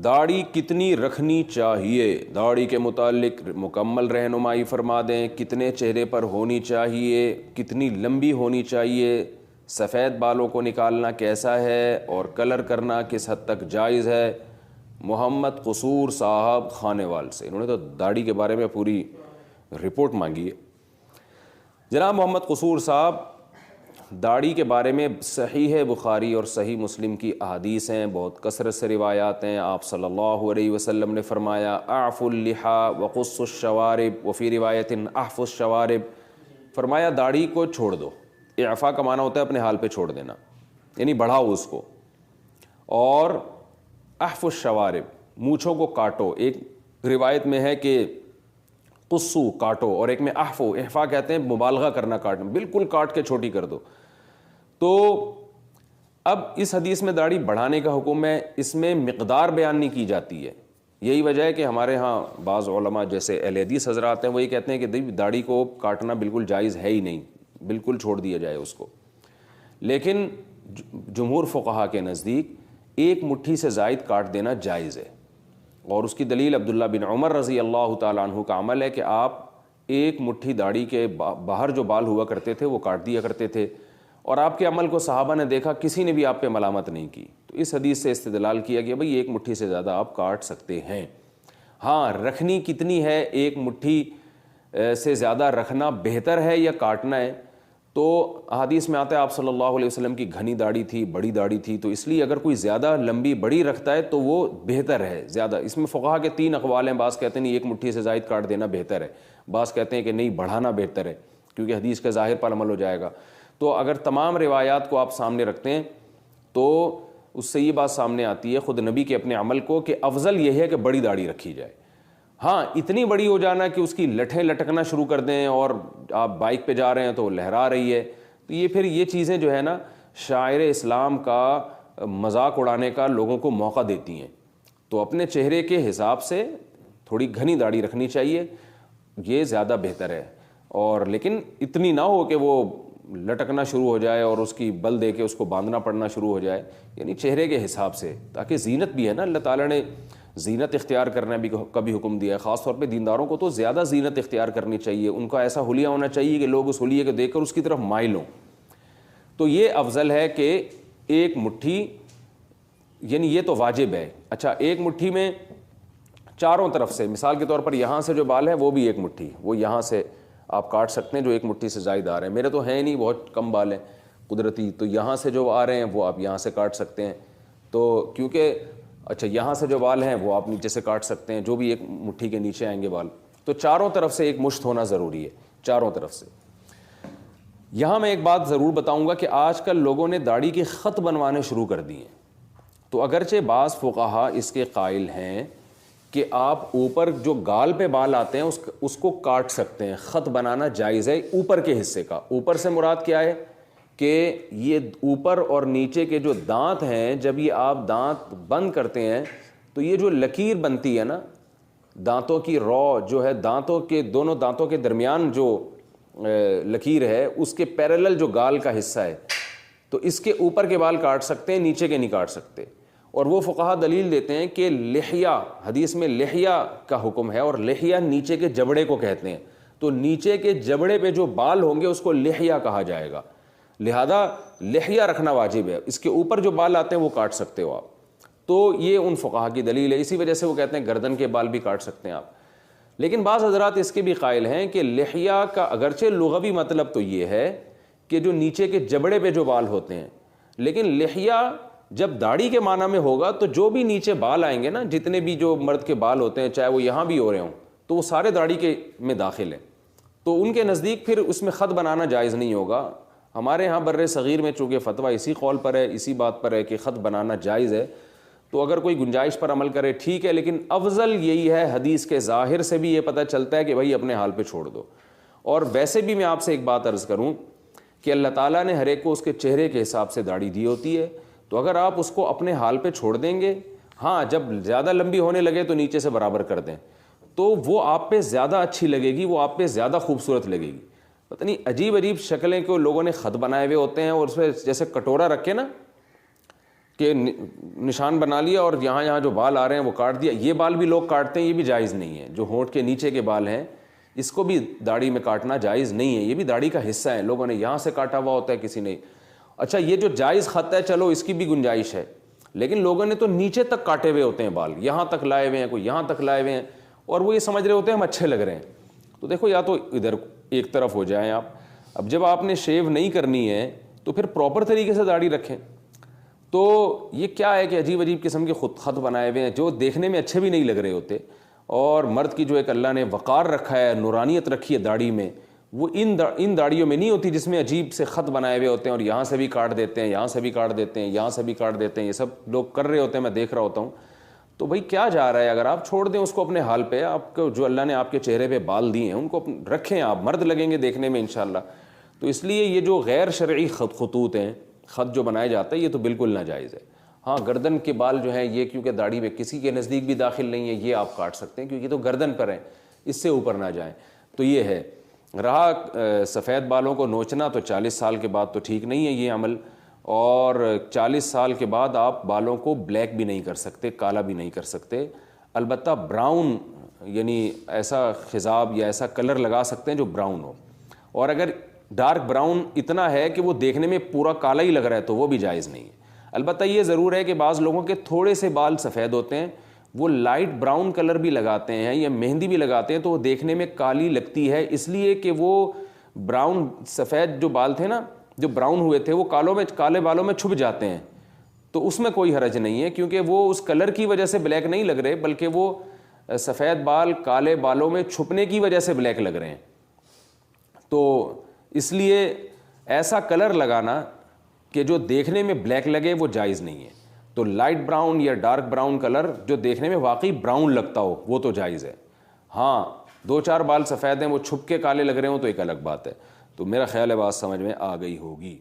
داڑھی کتنی رکھنی چاہیے؟ داڑھی کے متعلق مکمل رہنمائی فرما دیں. کتنے چہرے پر ہونی چاہیے؟ کتنی لمبی ہونی چاہیے؟ سفید بالوں کو نکالنا کیسا ہے اور کلر کرنا کس حد تک جائز ہے؟ محمد قصور صاحب خانیوال سے، انہوں نے تو داڑھی کے بارے میں پوری رپورٹ مانگی ہے. جناب محمد قصور صاحب، داڑھی کے بارے میں صحیح بخاری اور صحیح مسلم کی احادیث ہیں، بہت کثرت سے روایات ہیں. آپ صلی اللہ علیہ وسلم نے فرمایا اعفوا اللحى وقصوا الشوارب وفی روایت احفوا الشوارب. فرمایا داڑھی کو چھوڑ دو. اعفاء کا معنی ہوتا ہے اپنے حال پہ چھوڑ دینا، یعنی بڑھاؤ اس کو. اور احفوا الشوارب، مونچھوں کو کاٹو. ایک روایت میں ہے کہ قصو کاٹو، اور ایک میں احفا کہتے ہیں مبالغہ کرنا، کاٹنا، بالکل کاٹ کے چھوٹی کر دو. تو اب اس حدیث میں داڑھی بڑھانے کا حکم ہے، اس میں مقدار بیان نہیں کی جاتی ہے. یہی وجہ ہے کہ ہمارے ہاں بعض علماء جیسے اہل حدیث حضرات ہیں وہ یہ کہتے ہیں کہ داڑھی کو کاٹنا بالکل جائز ہے ہی نہیں، بالکل چھوڑ دیا جائے اس کو. لیکن جمہور فقہا کے نزدیک ایک مٹھی سے زائد کاٹ دینا جائز ہے، اور اس کی دلیل عبداللہ بن عمر رضی اللہ تعالیٰ عنہ کا عمل ہے کہ آپ ایک مٹھی داڑھی کے باہر جو بال ہوا کرتے تھے وہ کاٹ دیا کرتے تھے، اور آپ کے عمل کو صحابہ نے دیکھا، کسی نے بھی آپ پہ ملامت نہیں کی. تو اس حدیث سے استدلال کیا گیا بھئی ایک مٹھی سے زیادہ آپ کاٹ سکتے ہیں. ہاں رکھنی کتنی ہے، ایک مٹھی سے زیادہ رکھنا بہتر ہے یا کاٹنا ہے؟ تو احادیث میں آتا ہے آپ صلی اللہ علیہ وسلم کی گھنی داڑھی تھی، بڑی داڑھی تھی، تو اس لیے اگر کوئی زیادہ لمبی بڑی رکھتا ہے تو وہ بہتر ہے زیادہ. اس میں فقہا کے 3 اقوال ہیں. بعض کہتے ہیں نہیں ایک مٹھی سے زائد کاٹ دینا بہتر ہے، بعض کہتے ہیں کہ نہیں بڑھانا بہتر ہے کیونکہ حدیث کے ظاہر پر عمل ہو جائے گا. تو اگر تمام روایات کو آپ سامنے رکھتے ہیں تو اس سے یہ بات سامنے آتی ہے خود نبی کے اپنے عمل کو کہ افضل یہ ہے کہ بڑی داڑھی رکھی جائے. ہاں اتنی بڑی ہو جانا کہ اس کی لٹھیں لٹکنا شروع کر دیں اور آپ بائک پہ جا رہے ہیں تو وہ لہرا رہی ہے، تو یہ پھر یہ چیزیں جو ہے نا شاعر اسلام کا مذاق اڑانے کا لوگوں کو موقع دیتی ہیں. تو اپنے چہرے کے حساب سے تھوڑی گھنی داڑھی رکھنی چاہیے، یہ زیادہ بہتر ہے. اور لیکن اتنی نہ ہو کہ وہ لٹکنا شروع ہو جائے اور اس کی بل دے کے اس کو باندھنا پڑنا شروع ہو جائے، یعنی چہرے کے حساب سے، تاکہ زینت بھی ہے نا. اللہ تعالیٰ نے زینت اختیار کرنا بھی کبھی حکم دیا ہے، خاص طور پہ دینداروں کو تو زیادہ زینت اختیار کرنی چاہیے. ان کا ایسا حلیہ ہونا چاہیے کہ لوگ اس حلیے کو دیکھ کر اس کی طرف مائل ہوں. تو یہ افضل ہے کہ ایک مٹھی، یعنی یہ تو واجب ہے. اچھا ایک مٹھی میں چاروں طرف سے، مثال کے طور پر یہاں سے جو بال ہے وہ بھی ایک مٹھی، وہ یہاں سے آپ کاٹ سکتے ہیں جو ایک مٹھی سے زائد آ رہے ہیں. میرے تو ہیں نہیں، بہت کم بال ہیں قدرتی، تو یہاں سے جو آ رہے ہیں وہ آپ یہاں سے کاٹ سکتے ہیں. تو کیونکہ اچھا یہاں سے جو بال ہیں وہ آپ نیچے سے کاٹ سکتے ہیں، جو بھی ایک مٹھی کے نیچے آئیں گے بال. تو چاروں طرف سے ایک مشت ہونا ضروری ہے، چاروں طرف سے. یہاں میں ایک بات ضرور بتاؤں گا کہ آج کل لوگوں نے داڑھی کے خط بنوانے شروع کر دیے ہیں. تو اگرچہ بعض فقہا اس کے قائل ہیں کہ آپ اوپر جو گال پہ بال آتے ہیں اس کو کاٹ سکتے ہیں، خط بنانا جائز ہے اوپر کے حصے کا. اوپر سے مراد کیا ہے کہ یہ اوپر اور نیچے کے جو دانت ہیں، جب یہ آپ دانت بند کرتے ہیں تو یہ جو لکیر بنتی ہے نا، دانتوں کی رو جو ہے، دانتوں کے دونوں دانتوں کے درمیان جو لکیر ہے اس کے پیرالل جو گال کا حصہ ہے، تو اس کے اوپر کے بال کاٹ سکتے ہیں، نیچے کے نہیں کاٹ سکتے. اور وہ فقہا دلیل دیتے ہیں کہ لحیہ، حدیث میں لحیہ کا حکم ہے، اور لحیہ نیچے کے جبڑے کو کہتے ہیں. تو نیچے کے جبڑے پہ جو بال ہوں گے اس کو لحیہ کہا جائے گا، لہذا لحیہ رکھنا واجب ہے. اس کے اوپر جو بال آتے ہیں وہ کاٹ سکتے ہو آپ. تو یہ ان فقہا کی دلیل ہے. اسی وجہ سے وہ کہتے ہیں گردن کے بال بھی کاٹ سکتے ہیں آپ. لیکن بعض حضرات اس کے بھی قائل ہیں کہ لحیہ کا اگرچہ لغوی مطلب تو یہ ہے کہ جو نیچے کے جبڑے پہ جو بال ہوتے ہیں، لیکن لحیہ جب داڑھی کے معنی میں ہوگا تو جو بھی نیچے بال آئیں گے نا، جتنے بھی جو مرد کے بال ہوتے ہیں چاہے وہ یہاں بھی ہو رہے ہوں، تو وہ سارے داڑھی کے میں داخل ہیں. تو ان کے نزدیک پھر اس میں خط بنانا جائز نہیں ہوگا. ہمارے ہاں بر صغیر میں چونکہ فتویٰ اسی قول پر ہے، اسی بات پر ہے کہ خط بنانا جائز ہے. تو اگر کوئی گنجائش پر عمل کرے ٹھیک ہے، لیکن افضل یہی ہے، حدیث کے ظاہر سے بھی یہ پتہ چلتا ہے کہ بھائی اپنے حال پہ چھوڑ دو. اور ویسے بھی میں آپ سے ایک بات عرض کروں کہ اللہ تعالیٰ نے ہر ایک کو اس کے چہرے کے حساب سے داڑھی دی ہوتی ہے. تو اگر آپ اس کو اپنے حال پہ چھوڑ دیں گے، ہاں جب زیادہ لمبی ہونے لگے تو نیچے سے برابر کر دیں، تو وہ آپ پہ زیادہ اچھی لگے گی، وہ آپ پہ زیادہ خوبصورت لگے گی. پتہ نہیں عجیب عجیب شکلیں کو لوگوں نے خط بنائے ہوئے ہوتے ہیں، اور اس پہ جیسے کٹورا رکھے نا کہ نشان بنا لیا اور یہاں یہاں جو بال آ رہے ہیں وہ کاٹ دیا. یہ بال بھی لوگ کاٹتے ہیں, یہ بھی جائز نہیں ہے. جو ہونٹ کے نیچے کے بال ہیں اس کو بھی داڑھی میں کاٹنا جائز نہیں ہے, یہ بھی داڑھی کا حصہ ہے. لوگوں نے یہاں سے کاٹا ہوا ہوتا ہے, کسی نے. اچھا یہ جو جائز خط ہے چلو اس کی بھی گنجائش ہے, لیکن لوگوں نے تو نیچے تک کاٹے ہوئے ہوتے ہیں بال, یہاں تک لائے ہوئے ہیں, کوئی یہاں تک لائے ہوئے ہیں, اور وہ یہ سمجھ رہے ہوتے ہیں ہم اچھے لگ رہے ہیں. تو دیکھو یا تو ادھر ایک طرف ہو جائیں آپ. اب جب آپ نے شیو نہیں کرنی ہے تو پھر پراپر طریقے سے داڑھی رکھیں. تو یہ کیا ہے کہ عجیب عجیب قسم کے خود خط بنائے ہوئے ہیں جو دیکھنے میں اچھے بھی نہیں لگ رہے ہوتے. اور مرد کی جو ایک اللہ نے وقار رکھا ہے, نورانیت رکھی ہے داڑھی میں, وہ ان داڑھیوں میں نہیں ہوتی جس میں عجیب سے خط بنائے ہوئے ہوتے ہیں, اور یہاں سے بھی کاٹ دیتے ہیں, یہاں سے بھی کاٹ دیتے ہیں, یہاں سے بھی کاٹ دیتے ہیں. یہ سب لوگ کر رہے ہوتے ہیں, میں دیکھ رہا ہوتا ہوں. تو بھائی کیا جا رہا ہے, اگر آپ چھوڑ دیں اس کو اپنے حال پہ, آپ کو جو اللہ نے آپ کے چہرے پہ بال دیے ہیں ان کو رکھیں, آپ مرد لگیں گے دیکھنے میں انشاءاللہ. تو اس لیے یہ جو غیر شرعی خطوط ہیں, خط جو بنائے جاتا ہے, یہ تو بالکل ناجائز ہے. ہاں گردن کے بال جو ہیں یہ کیونکہ داڑھی میں کسی کے نزدیک بھی داخل نہیں ہے, یہ آپ کاٹ سکتے ہیں کیونکہ تو گردن پر ہیں, اس سے اوپر نہ جائیں. تو یہ ہے. رہا سفید بالوں کو نوچنا, تو 40 سال کے بعد تو ٹھیک نہیں ہے یہ عمل, اور 40 سال کے بعد آپ بالوں کو بلیک بھی نہیں کر سکتے, کالا بھی نہیں کر سکتے. البتہ براؤن یعنی ایسا خضاب یا ایسا کلر لگا سکتے ہیں جو براؤن ہو, اور اگر ڈارک براؤن اتنا ہے کہ وہ دیکھنے میں پورا کالا ہی لگ رہا ہے تو وہ بھی جائز نہیں ہے. البتہ یہ ضرور ہے کہ بعض لوگوں کے تھوڑے سے بال سفید ہوتے ہیں, وہ لائٹ براؤن کلر بھی لگاتے ہیں یا مہندی بھی لگاتے ہیں تو وہ دیکھنے میں کالی لگتی ہے, اس لیے کہ وہ براؤن سفید جو بال تھے نا, جو براؤن ہوئے تھے, وہ کالے بالوں میں چھپ جاتے ہیں. تو اس میں کوئی حرج نہیں ہے کیونکہ وہ اس کلر کی وجہ سے بلیک نہیں لگ رہے, بلکہ وہ سفید بال کالے بالوں میں چھپنے کی وجہ سے بلیک لگ رہے ہیں. تو اس لیے ایسا کلر لگانا کہ جو دیکھنے میں بلیک لگے وہ جائز نہیں ہے. تو لائٹ براؤن یا ڈارک براؤن کلر جو دیکھنے میں واقعی براؤن لگتا ہو وہ تو جائز ہے. ہاں 2-4 بال سفید ہیں وہ چھپ کے کالے لگ رہے ہوں تو ایک الگ بات ہے. تو میرا خیال ہے بات سمجھ میں آ گئی ہوگی.